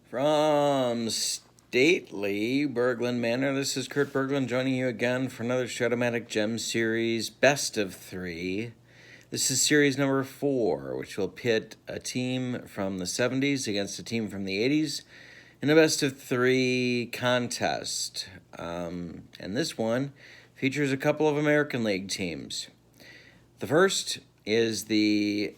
From stately Berglund Manor, this is Kurt Berglund joining you again for another Strat O Matic Gem series, best of 3. This is series number 4, which will pit a team from the 70s against a team from the 80s in a best of 3 contest. And this one features a couple of American League teams. The first is the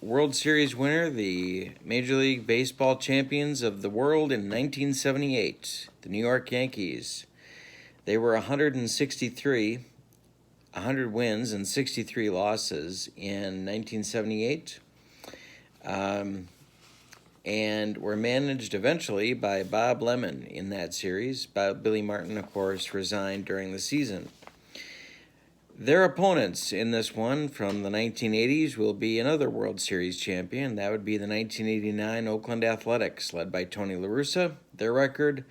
World Series winner, the Major League Baseball champions of the world in 1978, the New York Yankees. They were 100 wins and 63 losses in 1978, and were managed eventually by Bob Lemon in that series. Billy Martin, of course, resigned during the season. Their opponents in this one from the 1980s will be another World Series champion. That would be the 1989 Oakland Athletics, led by Tony La Russa. Their record,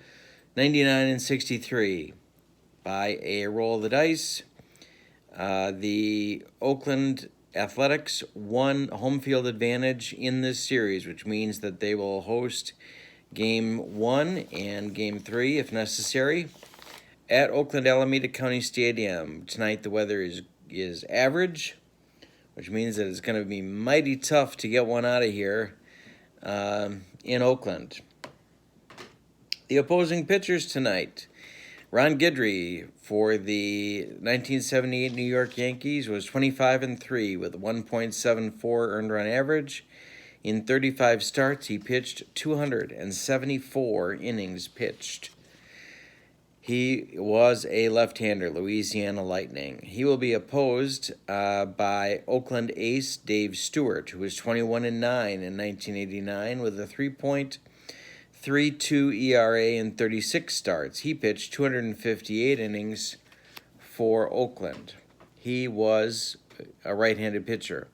99-63. By a roll of the dice, the Oakland Athletics won home field advantage in this series, which means that they will host Game 1 and Game 3, if necessary, at Oakland Alameda County Stadium. Tonight the weather is average, which means that it's going to be mighty tough to get one out of here in Oakland. The opposing pitchers tonight: Ron Guidry for the 1978 New York Yankees was 25-3 with a 1.74 earned run average. In 35 starts, he pitched 274 innings pitched. He was a left-hander, Louisiana Lightning. He will be opposed by Oakland ace Dave Stewart, who was 21-9 in 1989 with a 3.32 ERA in 36 starts. He pitched 258 innings for Oakland. He was a right-handed pitcher.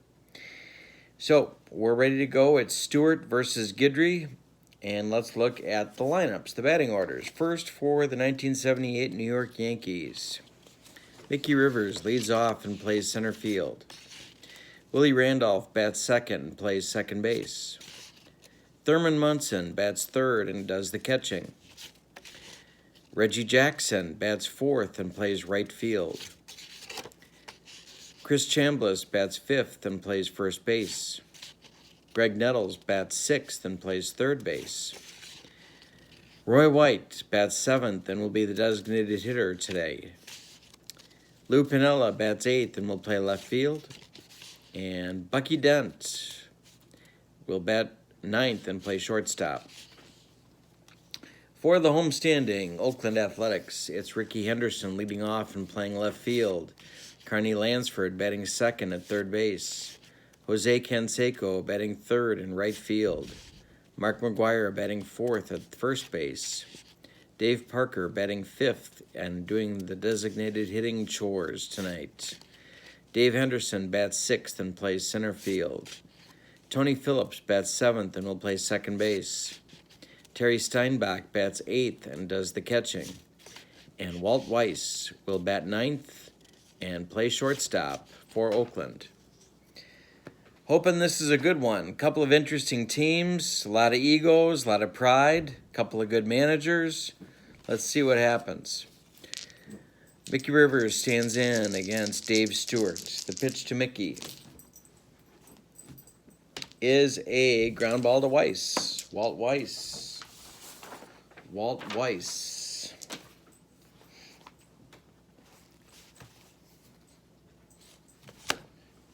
So we're ready to go. It's Stewart versus Guidry. And let's look at the lineups, the batting orders. First, for the 1978 New York Yankees, Mickey Rivers leads off and plays center field. Willie Randolph bats second and plays second base. Thurman Munson bats third and does the catching. Reggie Jackson bats fourth and plays right field. Chris Chambliss bats fifth and plays first base. Greg Nettles bats sixth and plays third base. Roy White bats seventh and will be the designated hitter today. Lou Piniella bats eighth and will play left field. And Bucky Dent will bat ninth and play shortstop. For the homestanding Oakland Athletics, it's Rickey Henderson leading off and playing left field. Carney Lansford batting second at third base. Jose Canseco batting third in right field. Mark McGuire batting fourth at first base. Dave Parker batting fifth and doing the designated hitting chores tonight. Dave Henderson bats sixth and plays center field. Tony Phillips bats seventh and will play second base. Terry Steinbach bats eighth and does the catching. And Walt Weiss will bat ninth and play shortstop for Oakland. Hoping this is a good one. A couple of interesting teams, a lot of egos, a lot of pride, a couple of good managers. Let's see what happens. Mickey Rivers stands in against Dave Stewart. The pitch to Mickey is a ground ball to Weiss. Walt Weiss.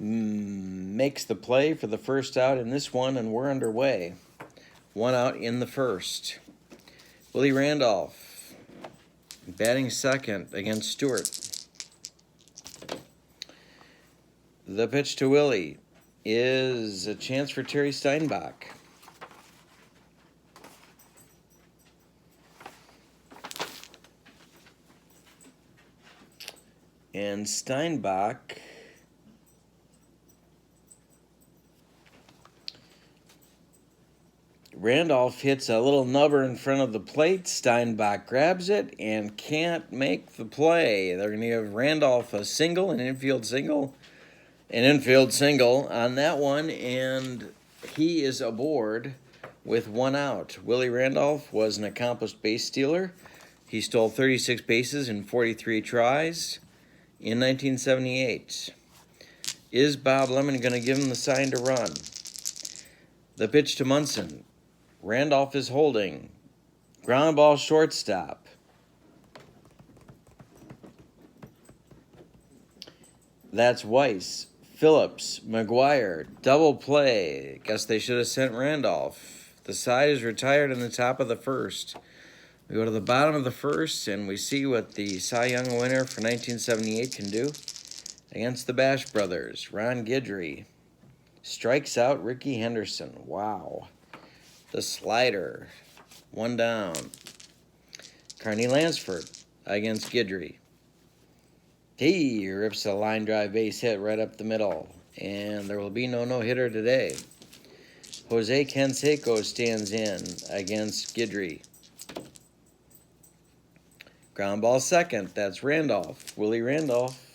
Makes the play for the first out in this one, and we're underway. One out in the first. Willie Randolph batting second against Stewart. The pitch to Willie is a chance for Terry Steinbach. And Steinbach Randolph hits a little nubber in front of the plate. Steinbach grabs it and can't make the play. They're going to give Randolph a single, an infield single on that one, and he is aboard with 1 out. Willie Randolph was an accomplished base stealer. He stole 36 bases in 43 tries in 1978. Is Bob Lemon going to give him the sign to run? The pitch to Munson. Randolph is holding. Ground ball shortstop. That's Weiss. Phillips, McGuire, double play. Guess they should have sent Randolph. The side is retired in the top of the first. We go to the bottom of the first, and we see what the Cy Young winner for 1978 can do against the Bash Brothers. Ron Guidry strikes out Ricky Henderson. Wow. The slider. 1 down. Carney Lansford against Guidry. He rips a line drive base hit right up the middle, and there will be no no-hitter today. Jose Canseco stands in against Guidry. Ground ball second, that's Randolph. Willie Randolph.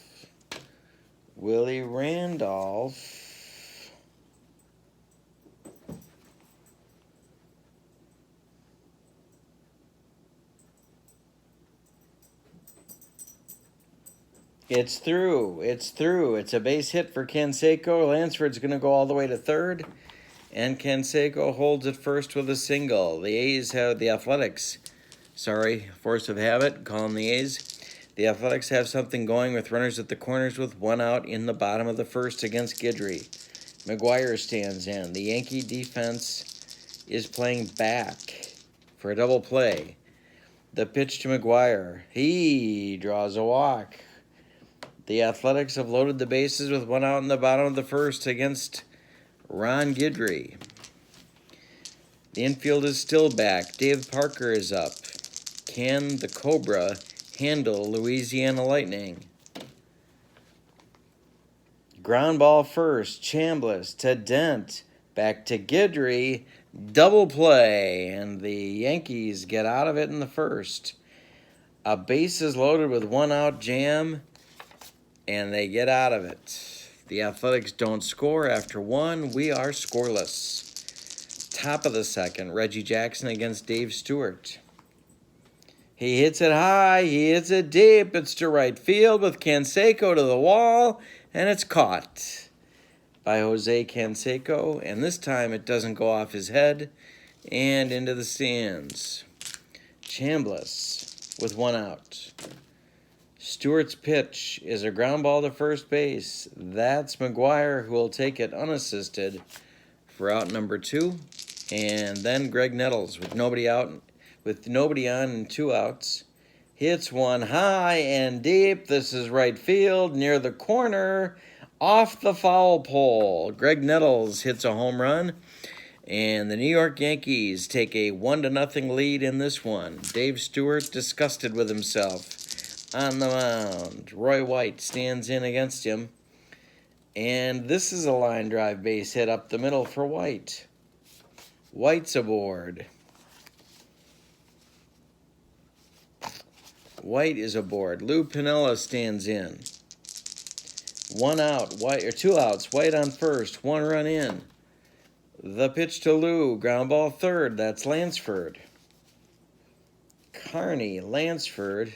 It's through. It's a base hit for Canseco. Lansford's going to go all the way to third, and Canseco holds at first with a single. The A's have the Athletics. Force of habit, call them the A's. The Athletics have something going with runners at the corners with 1 out in the bottom of the first against Guidry. McGuire stands in. The Yankee defense is playing back for a double play. The pitch to McGuire. He draws a walk. The Athletics have loaded the bases with 1 out in the bottom of the first against Ron Guidry. The infield is still back. Dave Parker is up. Can the Cobra handle Louisiana Lightning? Ground ball first. Chambliss to Dent. Back to Guidry. Double play. And the Yankees get out of it in the first. A base is loaded with 1 out jam, and they get out of it. The Athletics don't score after 1. We are scoreless. Top of the second, Reggie Jackson against Dave Stewart. He hits it high, he hits it deep. It's to right field with Canseco to the wall, and it's caught by Jose Canseco. And this time it doesn't go off his head and into the stands. Chambliss with 1 out. Stewart's pitch is a ground ball to first base. That's McGuire, who will take it unassisted for out number 2. And then Greg Nettles with nobody on and 2 outs. Hits one high and deep. This is right field near the corner off the foul pole. Greg Nettles hits a home run, and the New York Yankees take a 1-0 lead in this one. Dave Stewart disgusted with himself on the mound. Roy White stands in against him, and this is a line drive base hit up the middle for White. White's aboard. White is aboard. Lou Piniella stands in. 1 out, White, or 2 outs. White on first, 1 run in. The pitch to Lou, ground ball third. That's Lansford. Carney, Lansford.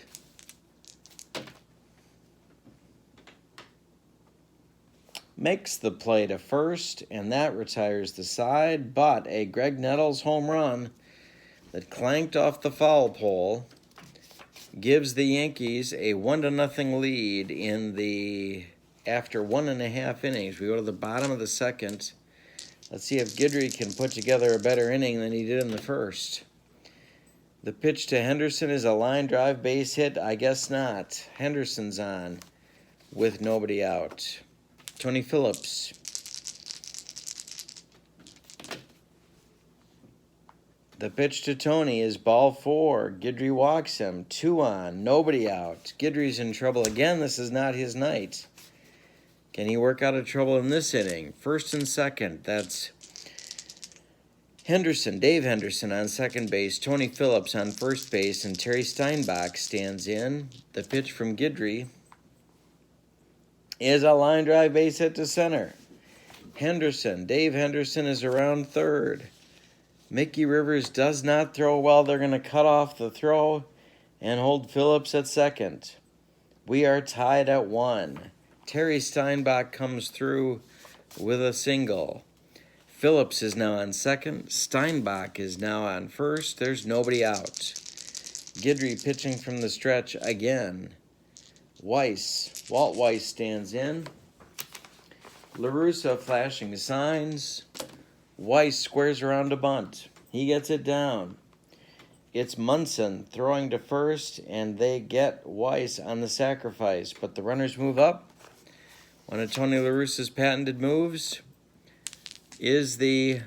Makes the play to first, and that retires the side, but a Greg Nettles home run that clanked off the foul pole gives the Yankees a 1-0 lead in the after 1.5 innings. We go to the bottom of the second. Let's see if Guidry can put together a better inning than he did in the first. The pitch to Henderson is a line drive base hit. I guess not. Henderson's on with nobody out. Tony Phillips. The pitch to Tony is ball 4. Guidry walks him. 2 on. Nobody out. Guidry's in trouble again. This is not his night. Can he work out of trouble in this inning? First and second. That's Henderson, Dave Henderson on second base. Tony Phillips on first base. And Terry Steinbach stands in. The pitch from Guidry is a line drive base hit to center. Henderson, Dave Henderson is around third. Mickey Rivers does not throw well. They're going to cut off the throw and hold Phillips at second. We are tied at 1. Terry Steinbach comes through with a single. Phillips is now on second. Steinbach is now on first. There's nobody out. Guidry pitching from the stretch again. Walt Weiss stands in. LaRussa flashing signs. Weiss squares around a bunt. He gets it down. It's Munson throwing to first, and they get Weiss on the sacrifice. But the runners move up. One of Tony LaRussa's patented moves is the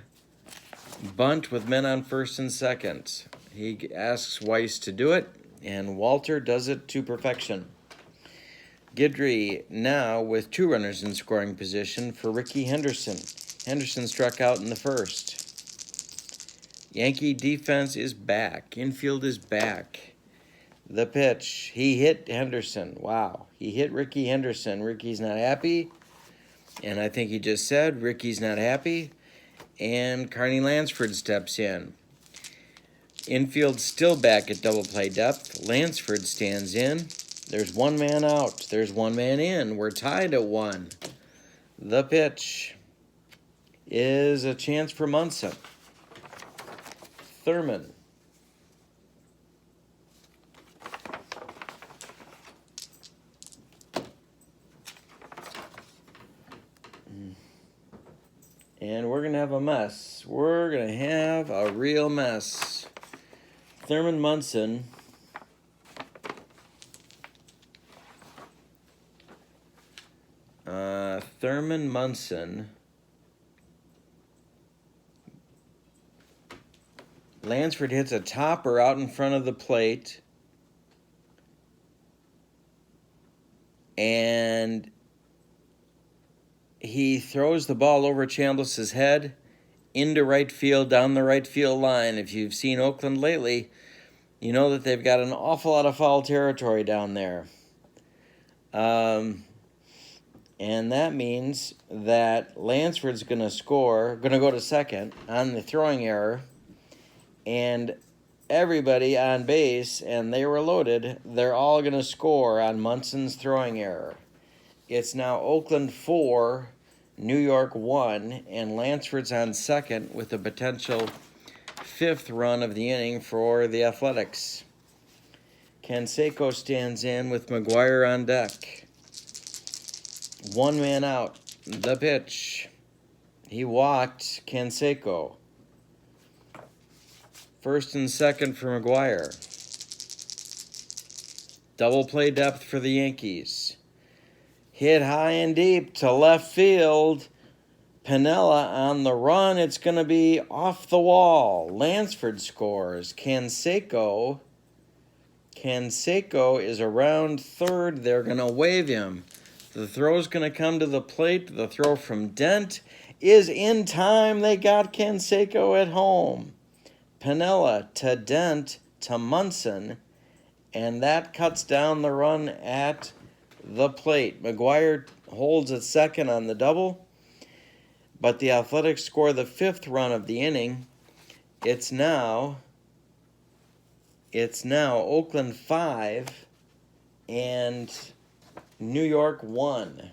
bunt with men on first and second. He asks Weiss to do it, and Walter does it to perfection. Guidry now with 2 runners in scoring position for Ricky Henderson. Henderson struck out in the first. Yankee defense is back. Infield is back. The pitch. He hit Henderson. Wow. He hit Ricky Henderson. Ricky's not happy. And I think he just said Ricky's not happy. And Carney Lansford steps in. Infield still back at double play depth. Lansford stands in. There's 1 man out. There's 1 man in. We're tied at 1. The pitch is a chance for Munson. Thurman. And we're going to have a mess. We're going to have a real mess. Thurman Munson. Thurman Munson. Lansford hits a topper out in front of the plate. And he throws the ball over Chambliss's head into right field, down the right field line. If you've seen Oakland lately, you know that they've got an awful lot of foul territory down there. And that means that Lansford's going to go to second on the throwing error. And everybody on base, and they were loaded, they're all going to score on Munson's throwing error. It's now Oakland 4, New York 1, and Lansford's on second with a potential 5th run of the inning for the Athletics. Canseco stands in with McGuire on deck. 1 man out. The pitch. He walked Canseco. First and second for McGuire. Double play depth for the Yankees. Hit high and deep to left field. Piniella on the run. It's going to be off the wall. Lansford scores. Canseco is around third. They're going to wave him. The throw's going to come to the plate. The throw from Dent is in time. They got Canseco at home. Piniella to Dent to Munson, and that cuts down the run at the plate. McGuire holds at second on the double, but the Athletics score the 5th run of the inning. It's now Oakland 5 and New York 1.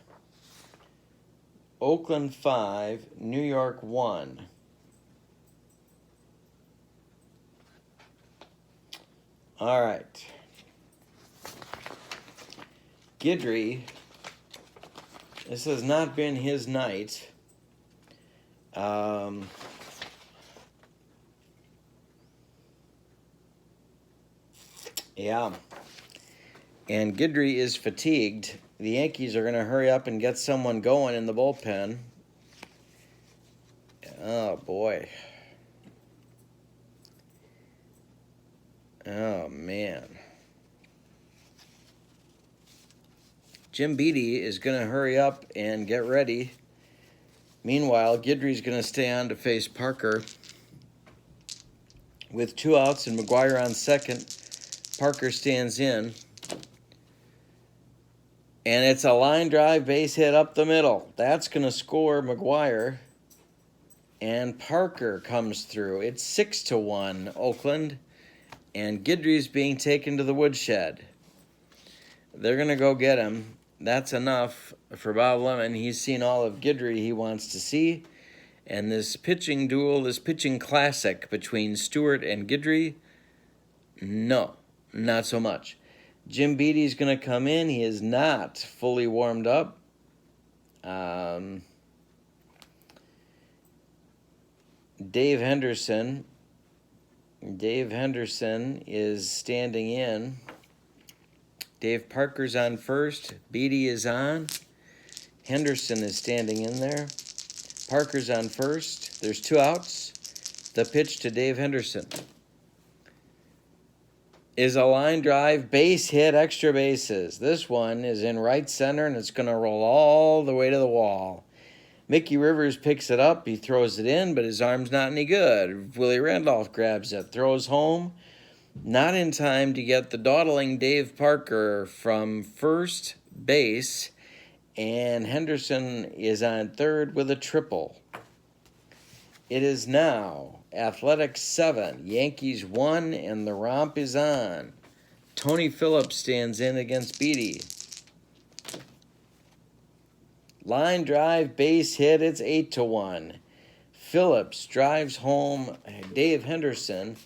Oakland 5, New York 1. All right. Guidry, this has not been his night. Yeah. And Guidry is fatigued. The Yankees are going to hurry up and get someone going in the bullpen. Oh, boy. Oh, man. Jim Beattie is going to hurry up and get ready. Meanwhile, Guidry's going to stay on to face Parker. With 2 outs and McGuire on second, Parker stands in. And it's a line drive base hit up the middle. That's going to score McGuire. And Parker comes through. It's 6-1, Oakland. And Guidry's being taken to the woodshed. They're going to go get him. That's enough for Bob Lemon. He's seen all of Guidry he wants to see. And this pitching duel, this pitching classic between Stewart and Guidry, no, not so much. Jim Beatty's going to come in. He is not fully warmed up. Dave Henderson is standing in. Dave Parker's on first. Beatty is on. Henderson is standing in there. Parker's on first. There's 2 outs. The pitch to Dave Henderson is a line drive, base hit, extra bases. This one is in right center, and it's going to roll all the way to the wall. Mickey Rivers picks it up. He throws it in, but his arm's not any good. Willie Randolph grabs it, throws home. Not in time to get the dawdling Dave Parker from first base, and Henderson is on third with a triple. It is now Athletics 7, Yankees 1, and the romp is on. Tony Phillips stands in against Beatty. Line drive, base hit, it's 8-1. Phillips drives home Dave Henderson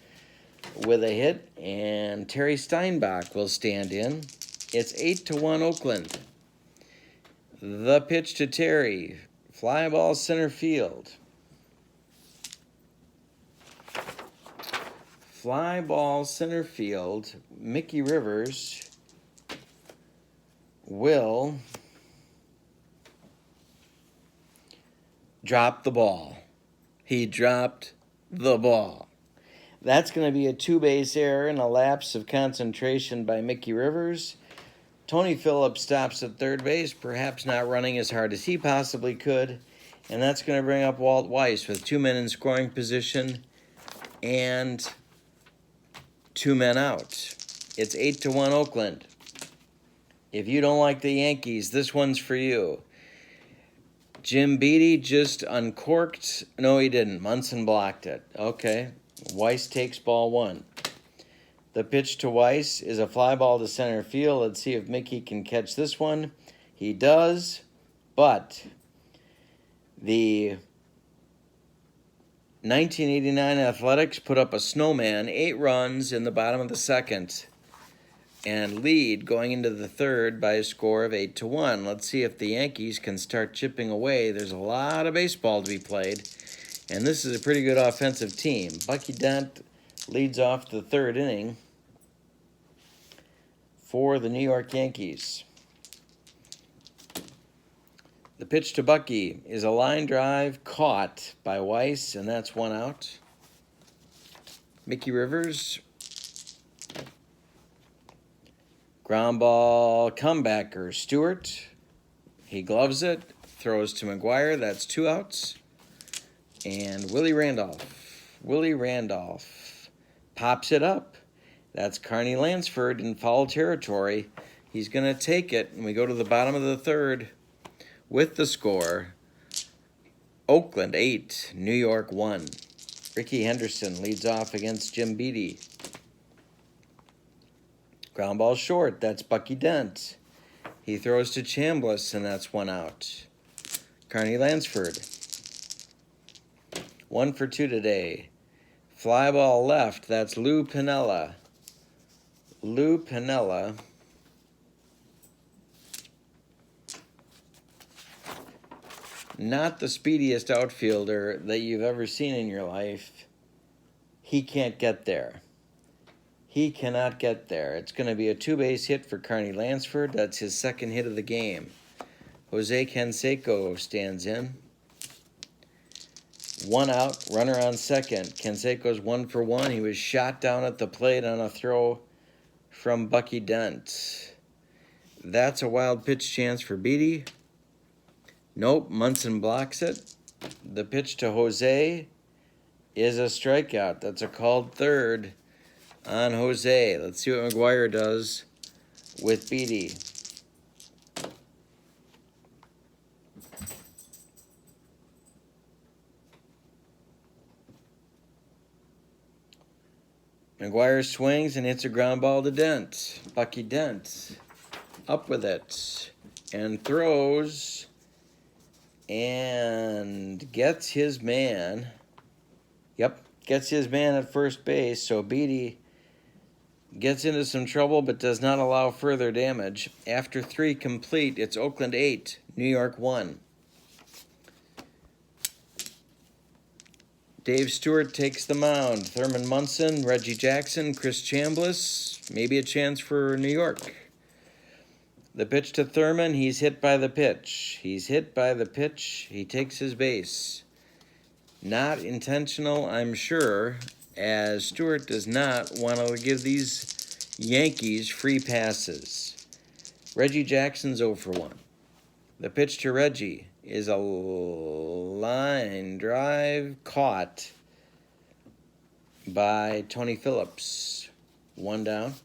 with a hit, and Terry Steinbach will stand in. It's 8-1 Oakland. The pitch to Terry. Fly ball center field. Fly ball center field. Mickey Rivers will drop the ball. He dropped the ball. That's going to be a 2-base error and a lapse of concentration by Mickey Rivers. Tony Phillips stops at third base, perhaps not running as hard as he possibly could. And that's going to bring up Walt Weiss with 2 men in scoring position and 2 men out. It's 8-1 Oakland. If you don't like the Yankees, this one's for you. Jim Beatty just uncorked. No, he didn't. Munson blocked it. Okay. Weiss takes ball 1. The pitch to Weiss is a fly ball to center field. Let's see if Mickey can catch this one. He does, but the 1989 Athletics put up a snowman, 8 runs in the bottom of the second, and lead going into the third by a score of 8-1. Let's see if the Yankees can start chipping away. There's a lot of baseball to be played, and this is a pretty good offensive team. Bucky Dent leads off the third inning for the New York Yankees. The pitch to Bucky is a line drive caught by Weiss, and that's 1 out. Mickey Rivers. Ground ball comebacker, Stewart. He gloves it, throws to McGuire. That's 2 outs. And Willie Randolph pops it up. That's Carney Lansford in foul territory. He's going to take it, and we go to the bottom of the third with the score. Oakland 8, New York 1. Ricky Henderson leads off against Jim Beatty. Ground ball short, that's Bucky Dent. He throws to Chambliss, and that's 1 out. Carney Lansford. 1 for 2 today. Fly ball left, that's Lou Piniella. Not the speediest outfielder that you've ever seen in your life. He can't get there. He cannot get there. It's going to be a 2-base hit for Carney Lansford. That's his second hit of the game. Jose Canseco stands in. 1 out, runner on second. Canseco's 1 for 1. He was shot down at the plate on a throw from Bucky Dent. That's a wild pitch chance for Beatty. Nope, Munson blocks it. The pitch to Jose is a strikeout. That's a called third on Jose. Let's see what McGuire does with Beatty. McGuire swings and hits a ground ball to Dent. Bucky Dent up with it and throws and gets his man. Yep, gets his man at first base. So Beatty gets into some trouble but does not allow further damage. After 3 complete, it's Oakland 8, New York 1. Dave Stewart takes the mound. Thurman Munson, Reggie Jackson, Chris Chambliss. Maybe a chance for New York. The pitch to Thurman. He's hit by the pitch. He's hit by the pitch. He takes his base. Not intentional, I'm sure, as Stewart does not want to give these Yankees free passes. Reggie Jackson's 0 for 1. The pitch to Reggie is a line drive caught by Tony Phillips. 1 down.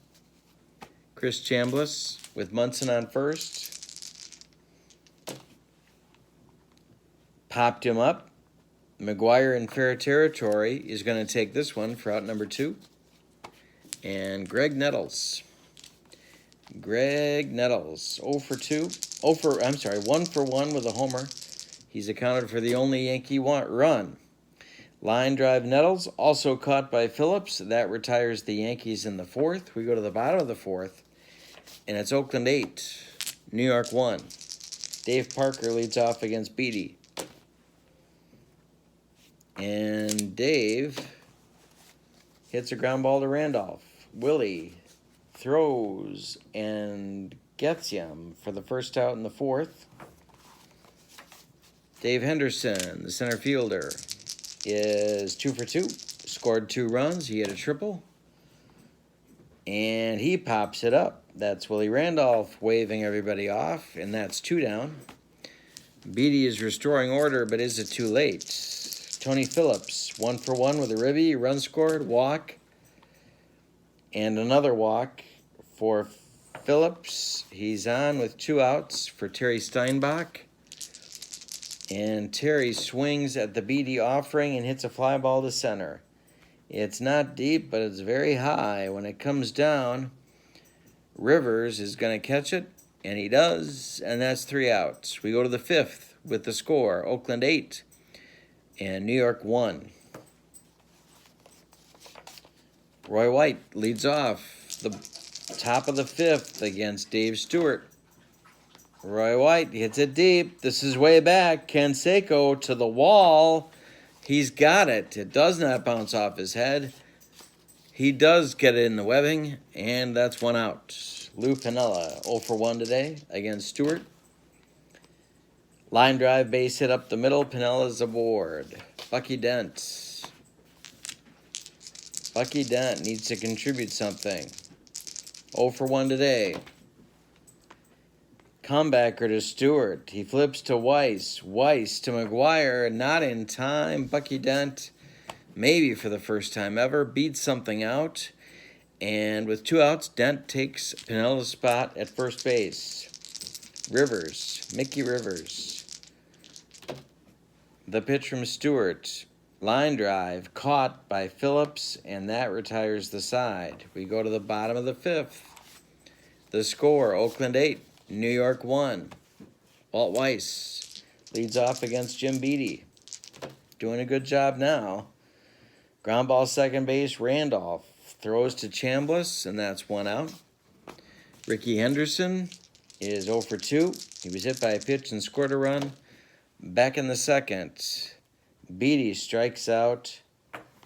Chris Chambliss with Munson on first. Popped him up. McGuire in fair territory is going to take this one for out number 2. And Greg Nettles. Greg Nettles, 0 for 2. 1 for 1 with a homer. He's accounted for the only Yankee run. Line drive Nettles, also caught by Phillips. That retires the Yankees in the 4th. We go to the bottom of the 4th, and it's Oakland 8, New York 1. Dave Parker leads off against Beatty. And Dave hits a ground ball to Randolph. Willie throws and gets him for the first out in the 4th. Dave Henderson, the center fielder, is 2 for 2. Scored 2 runs. He had a triple. And he pops it up. That's Willie Randolph waving everybody off, and that's 2 down. Beatty is restoring order, but is it too late? Tony Phillips, 1 for 1 with a ribby, run scored, walk, and another walk for Phillips. He's on with 2 outs for Terry Steinbach. And Terry swings at the Beatty offering and hits a fly ball to center. It's not deep, but it's very high. When it comes down, Rivers is going to catch it, and he does, and that's 3 outs. We go to the 5th with the score, Oakland 8 and New York 1. Roy White leads off the top of the 5th against Dave Stewart. Roy White hits it deep. This is way back. Canseco to the wall. He's got it. It does not bounce off his head. He does get it in the webbing, and that's 1 out. Lou Piniella, 0 for 1 today against Stewart. Line drive, base hit up the middle. Pinella's aboard. Bucky Dent. Bucky Dent needs to contribute something. 0 for 1 today. Comebacker to Stewart. He flips to Weiss. Weiss to McGuire. Not in time. Bucky Dent, maybe for the first time ever, beats something out. And with 2 outs, Dent takes Pinella's spot at first base. Rivers. Mickey Rivers. The pitch from Stewart. Line drive caught by Phillips, and that retires the side. We go to the bottom of the 5th. The score, Oakland 8, New York 1. Walt Weiss leads off against Jim Beatty. Doing a good job now. Ground ball second base, Randolph throws to Chambliss, and that's 1 out. Ricky Henderson is 0 for 2. He was hit by a pitch and scored a run. Back in the 2nd, Beatty strikes out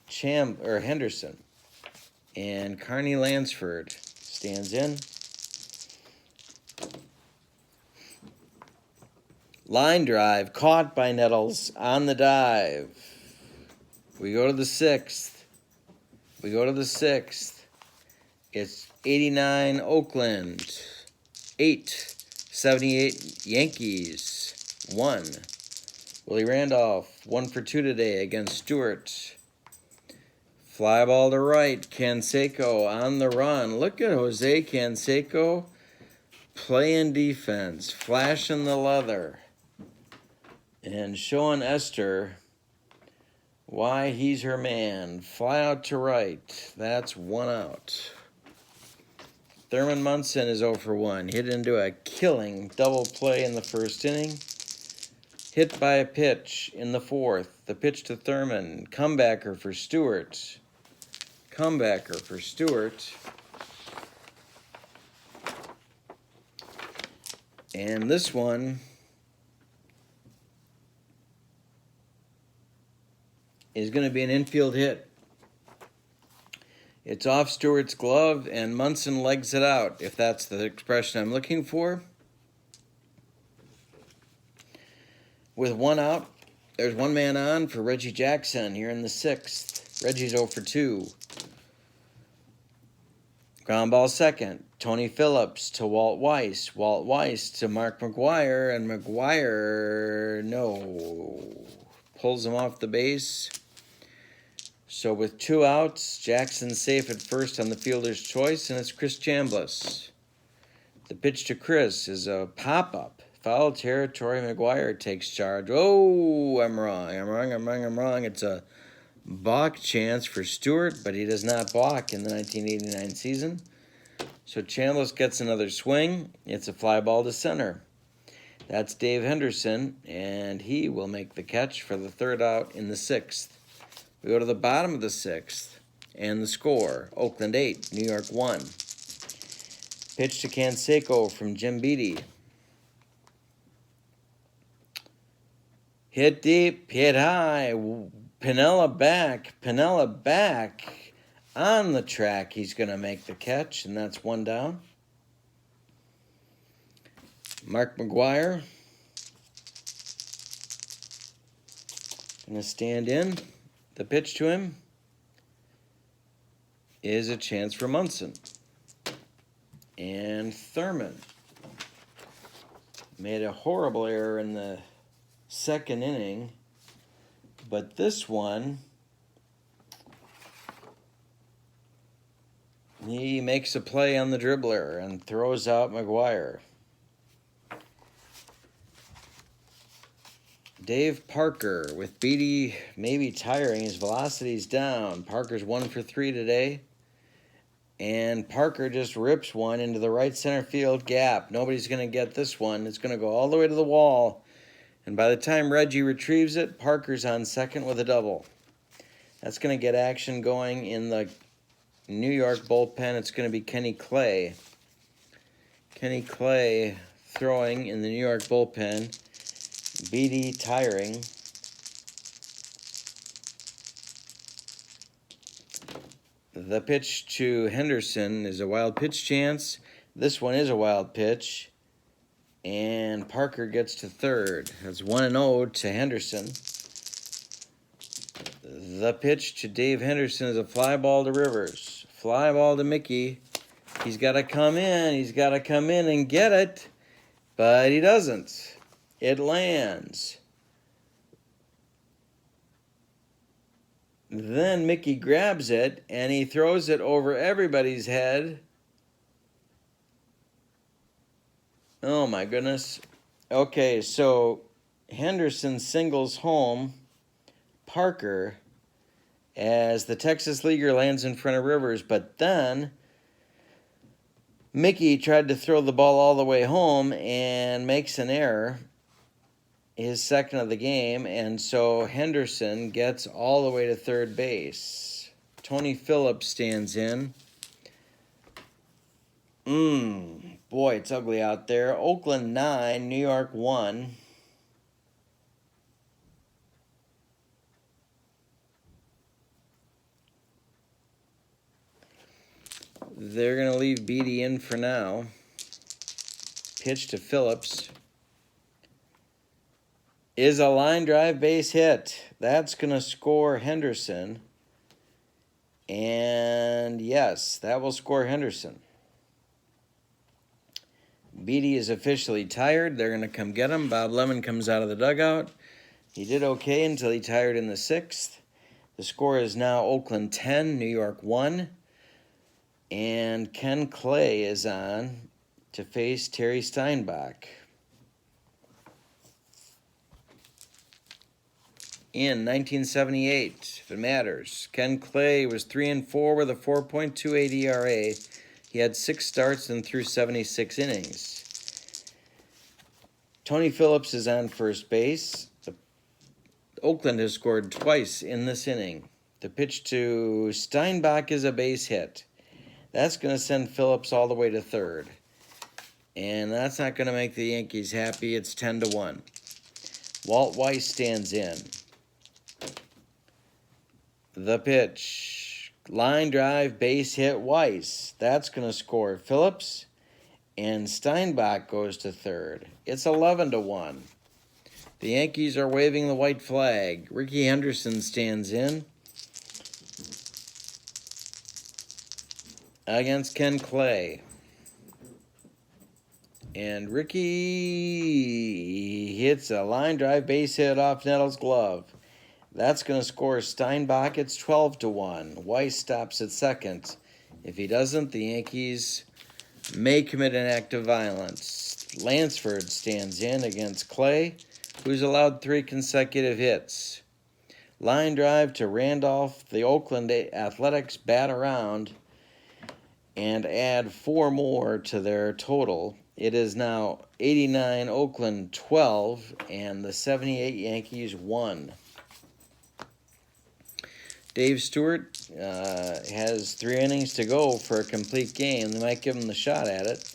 Henderson, and Carney Lansford stands in. Line drive caught by Nettles on the dive. We go to the 6th. It's 89 Oakland, 8, 78 Yankees, 1. Willie Randolph, 1 for 2 today against Stewart. Fly ball to right. Canseco on the run. Look at Jose Canseco playing defense, flashing the leather, and showing Esther Why, he's her man. Fly out to right. That's 1 out. Thurman Munson is 0 for 1. Hit into a killing double play in the first inning. Hit by a pitch in the fourth. The pitch to Thurman. Comebacker for Stewart. Comebacker for Stewart. And this one is going to be an infield hit. It's off Stewart's glove, and Munson legs it out, if that's the expression I'm looking for. With 1 out, there's 1 man on for Reggie Jackson here in the 6th. Reggie's 0 for 2. Ground ball second. Tony Phillips to Walt Weiss. Walt Weiss to Mark McGwire, and McGwire, pulls him off the base. So with 2 outs, Jackson's safe at first on the fielder's choice, and it's Chris Chambliss. The pitch to Chris is a pop-up. Foul territory, McGwire takes charge. Oh, I'm wrong. It's a balk chance for Stewart, but he does not balk in the 1989 season. So Chambliss gets another swing. It's a fly ball to center. That's Dave Henderson, and he will make the catch for the 3rd out in the 6th. We go to the bottom of the 6th, and the score, Oakland 8, New York 1. Pitch to Canseco from Jim Beattie. Hit deep, hit high, Piniella back, on the track. He's going to make the catch, and that's 1 down. Mark McGwire going to stand in. The pitch to him is a chance for Munson. And Thurman made a horrible error in the 2nd inning, but this one, he makes a play on the dribbler and throws out McGwire. Dave Parker, with Beattie maybe tiring, his velocity's down. Parker's 1 for 3 today. And Parker just rips one into the right center field gap. Nobody's going to get this one. It's going to go all the way to the wall. And by the time Reggie retrieves it, Parker's on second with a double. That's going to get action going in the New York bullpen. It's going to be Kenny Clay. Kenny Clay throwing in the New York bullpen. Beattie tiring. The pitch to Henderson is a wild pitch chance. This one is a wild pitch. And Parker gets to 3rd. That's 1-0 to Henderson. The pitch to Dave Henderson is a fly ball to Rivers. Fly ball to Mickey. He's got to come in. He's got to come in and get it. But he doesn't. It lands. Then Mickey grabs it, and he throws it over everybody's head. Oh, my goodness. Okay, so Henderson singles home Parker as the Texas Leaguer lands in front of Rivers, but then Mickey tried to throw the ball all the way home and makes an error, his 2nd of the game, and so Henderson gets all the way to 3rd base. Tony Phillips stands in. Boy, it's ugly out there. Oakland 9, New York 1. They're going to leave Beattie in for now. Pitch to Phillips is a line drive base hit. That's going to score Henderson. And yes, that will score Henderson. Beattie is officially tired. They're going to come get him. Bob Lemon comes out of the dugout. He did okay until he tired in the 6th. The score is now Oakland 10, New York 1. And Ken Clay is on to face Terry Steinbach. in 1978, if it matters. Ken Clay was 3-4 with a 4.28 ERA. He had 6 starts and threw 76 innings. Tony Phillips is on first base. Oakland has scored twice in this inning. The pitch to Steinbach is a base hit. That's going to send Phillips all the way to third. And that's not going to make the Yankees happy. It's 10-1. Walt Weiss stands in. The pitch. Line drive, base hit, Weiss. That's going to score Phillips. And Steinbach goes to third. It's 11-1. The Yankees are waving the white flag. Rickey Henderson stands in against Ken Clay. And Rickey hits a line drive base hit off Nettles' glove. That's going to score Steinbach. It's 12-1. Weiss stops at second. If he doesn't, the Yankees may commit an act of violence. Lansford stands in against Clay, who's allowed 3 consecutive hits. Line drive to Randolph. The Oakland Athletics bat around and add 4 more to their total. It is now 89 Oakland 12 and the 78 Yankees 1. Dave Stewart has 3 innings to go for a complete game. They might give him the shot at it.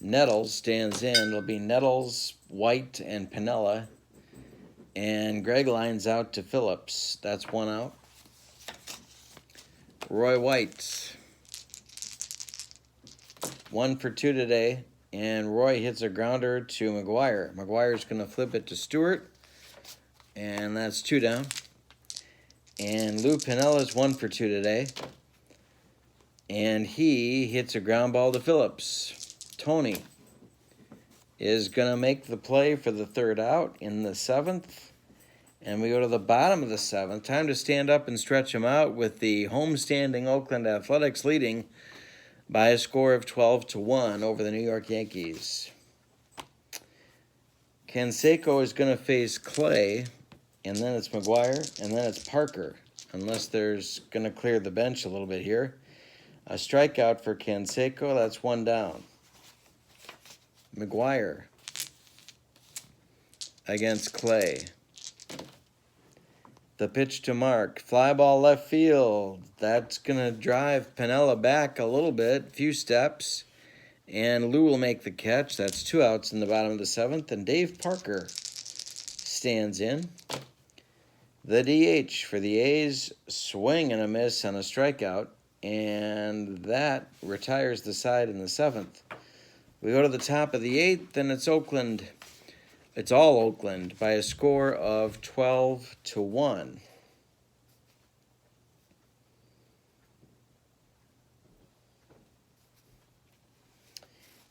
Nettles stands in. It'll be Nettles, White, and Piniella. And Greg lines out to Phillips. That's 1 out. Roy White, 1 for 2 today. And Roy hits a grounder to McGuire. McGuire's going to flip it to Stewart. And that's 2 down. And Lou Piniella's 1 for 2 today. And he hits a ground ball to Phillips. Tony is going to make the play for the 3rd out in the 7th. And we go to the bottom of the 7th. Time to stand up and stretch them out with the homestanding Oakland Athletics leading by a score of 12-1 over the New York Yankees. Canseco is going to face Clay, and then it's McGuire, and then it's Parker, unless there's going to clear the bench a little bit here. A strikeout for Canseco, that's 1 down. McGuire against Clay. The pitch to Mark. Fly ball left field. That's going to drive Piniella back a little bit, few steps. And Lou will make the catch. That's 2 outs in the bottom of the 7th. And Dave Parker stands in. The DH for the A's, swing and a miss on a strikeout. And that retires the side in the 7th. We go to the top of the 8th, and it's Oakland. It's all Oakland by a score of 12-1.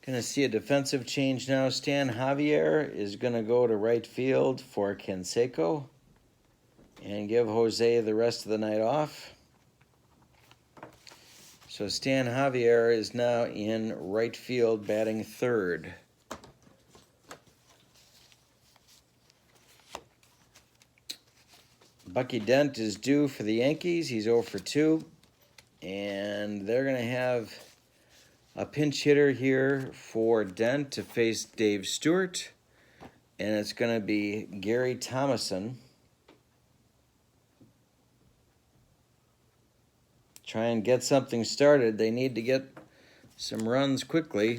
Going to see a defensive change now. Stan Javier is going to go to right field for Canseco and give Jose the rest of the night off. So Stan Javier is now in right field batting 3rd. Bucky Dent is due for the Yankees. He's 0 for 2. And they're going to have a pinch hitter here for Dent to face Dave Stewart. And it's going to be Gary Thomason. Try and get something started. They need to get some runs quickly.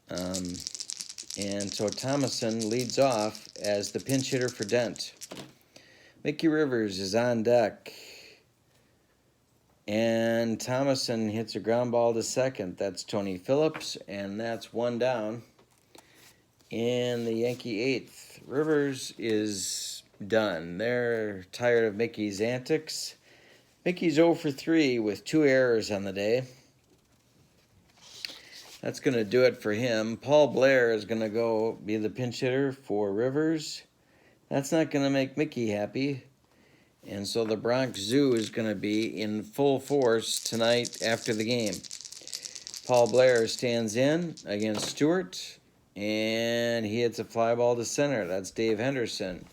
And so Thomason leads off as the pinch hitter for Dent. Mickey Rivers is on deck. And Thomason hits a ground ball to second. That's Tony Phillips, and that's 1 down in the Yankee 8th. Rivers is done. They're tired of Mickey's antics. Mickey's 0 for 3 with 2 errors on the day. That's going to do it for him. Paul Blair is going to go be the pinch hitter for Rivers. That's not going to make Mickey happy. And so the Bronx Zoo is going to be in full force tonight after the game. Paul Blair stands in against Stewart, and he hits a fly ball to center. That's Dave Henderson,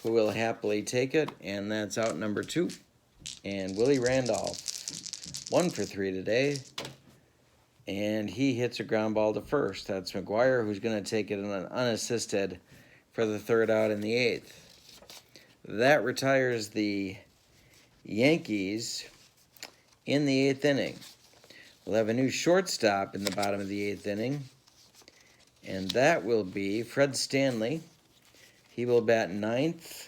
who will happily take it, and that's out number 2. And Willie Randolph, 1 for 3 today, and he hits a ground ball to first. That's McGuire, who's going to take it unassisted for the 3rd out in the 8th. That retires the Yankees in the 8th inning. We'll have a new shortstop in the bottom of the 8th inning, and that will be Fred Stanley. He will bat 9th.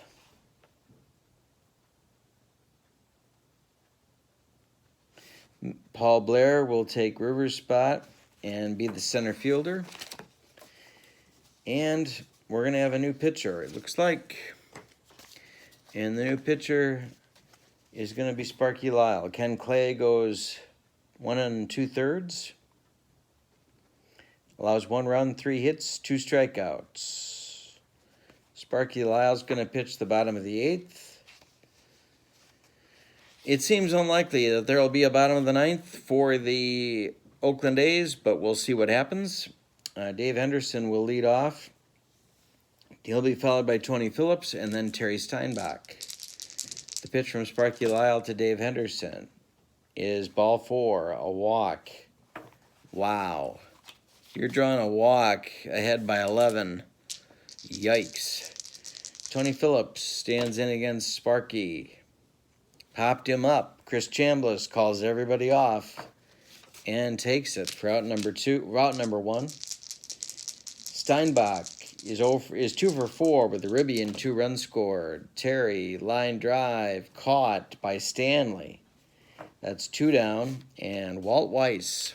Paul Blair will take Rivers' spot and be the center fielder. And we're going to have a new pitcher, it looks like. And the new pitcher is going to be Sparky Lyle. Ken Clay goes 1 2/3. Allows 1 run, 3 hits, 2 strikeouts. Sparky Lyle's going to pitch the bottom of the 8th. It seems unlikely that there will be a bottom of the 9th for the Oakland A's, but we'll see what happens. Dave Henderson will lead off. He'll be followed by Tony Phillips and then Terry Steinbach. The pitch from Sparky Lyle to Dave Henderson is ball 4, a walk. Wow. You're drawing a walk ahead by 11. Yikes. Tony Phillips stands in against Sparky. Popped him up. Chris Chambliss calls everybody off and takes it for route number 1. Steinbach is 2 for 4 with a ribby and 2 runs scored. Terry, line drive, caught by Stanley. That's 2 down. And Walt Weiss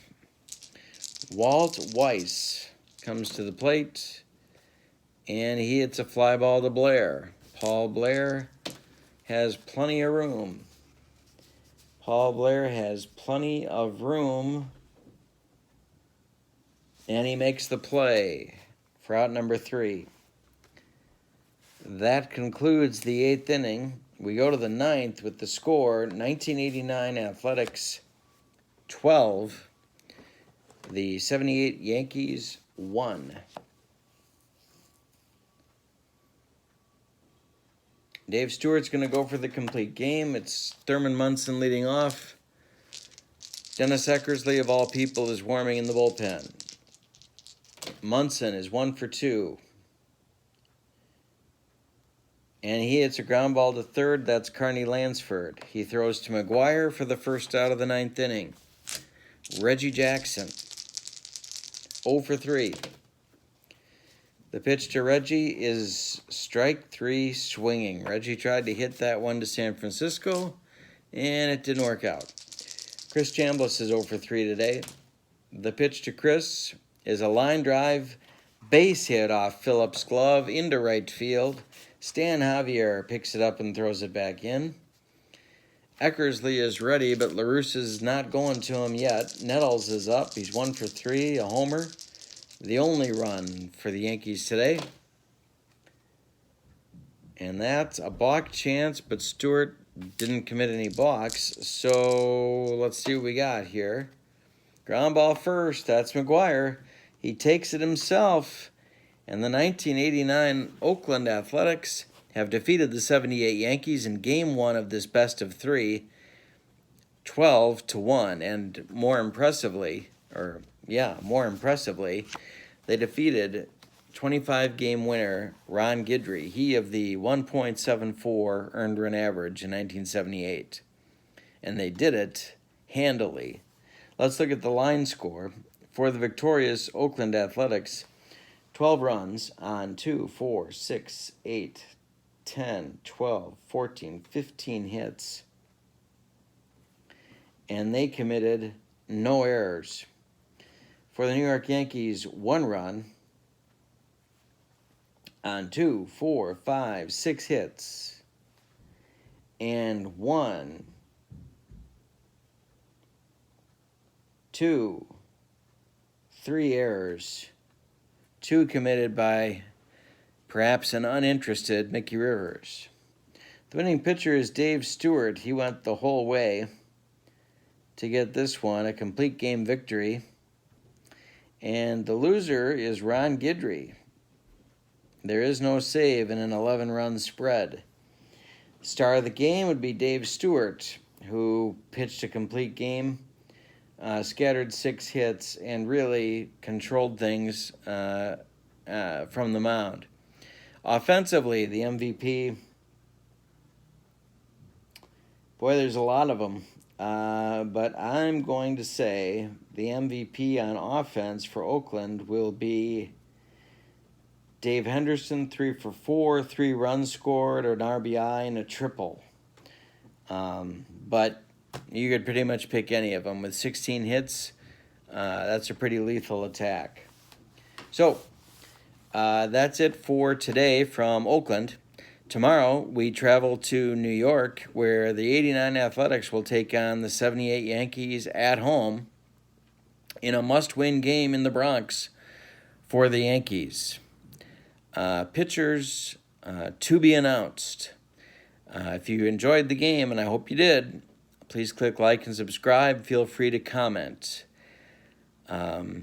comes to the plate, and he hits a fly ball to Blair. Paul Blair has plenty of room. And he makes the play for out number 3. That concludes the 8th inning. We go to the 9th with the score, 1989 Athletics 12, the 78 Yankees 1. Dave Stewart's going to go for the complete game. It's Thurman Munson leading off. Dennis Eckersley, of all people, is warming in the bullpen. Munson is 1 for 2. And he hits a ground ball to third. That's Carney Lansford. He throws to McGuire for the 1st out of the 9th inning. Reggie Jackson, 0 for 3. The pitch to Reggie is strike 3 swinging. Reggie tried to hit that one to San Francisco, and it didn't work out. Chris Chambliss is 0 for 3 today. The pitch to Chris is a line drive, base hit off Phillips' glove into right field. Stan Javier picks it up and throws it back in. Eckersley is ready, but LaRusse is not going to him yet. Nettles is up. He's 1 for 3, a homer. The only run for the Yankees today. And that's a balk chance, but Stewart didn't commit any balks. So let's see what we got here. Ground ball first. That's McGuire. He takes it himself. And the 1989 Oakland Athletics have defeated the 78 Yankees in Game 1 of this best of 3, 12-1. And more impressively, they defeated 25-game winner Ron Guidry, he of the 1.74 earned run average in 1978. And they did it handily. Let's look at the line score. For the victorious Oakland Athletics, 12 runs on 2, 4, 6, 8, 10, 12, 14, 15 hits. And they committed no errors. For the New York Yankees, 1 run on 2, 4, 5, 6 hits. And 1, 2, 3 errors. 2 committed by perhaps an uninterested Mickey Rivers. The winning pitcher is Dave Stewart. He went the whole way to get this one, a complete game victory. And the loser is Ron Guidry. There is no save in an 11-run spread. Star of the game would be Dave Stewart, who pitched a complete game, scattered 6 hits, and really controlled things from the mound. Offensively, the MVP, boy, there's a lot of them. But I'm going to say the MVP on offense for Oakland will be Dave Henderson, 3 for 4, 3 runs scored, an RBI, and a triple. But you could pretty much pick any of them. With 16 hits, that's a pretty lethal attack. So, that's it for today from Oakland. Tomorrow, we travel to New York, where the 89 Athletics will take on the 78 Yankees at home in a must-win game in the Bronx for the Yankees. Pitchers to be announced. If you enjoyed the game, and I hope you did, please click like and subscribe. Feel free to comment. I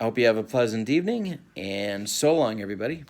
hope you have a pleasant evening, and so long, everybody.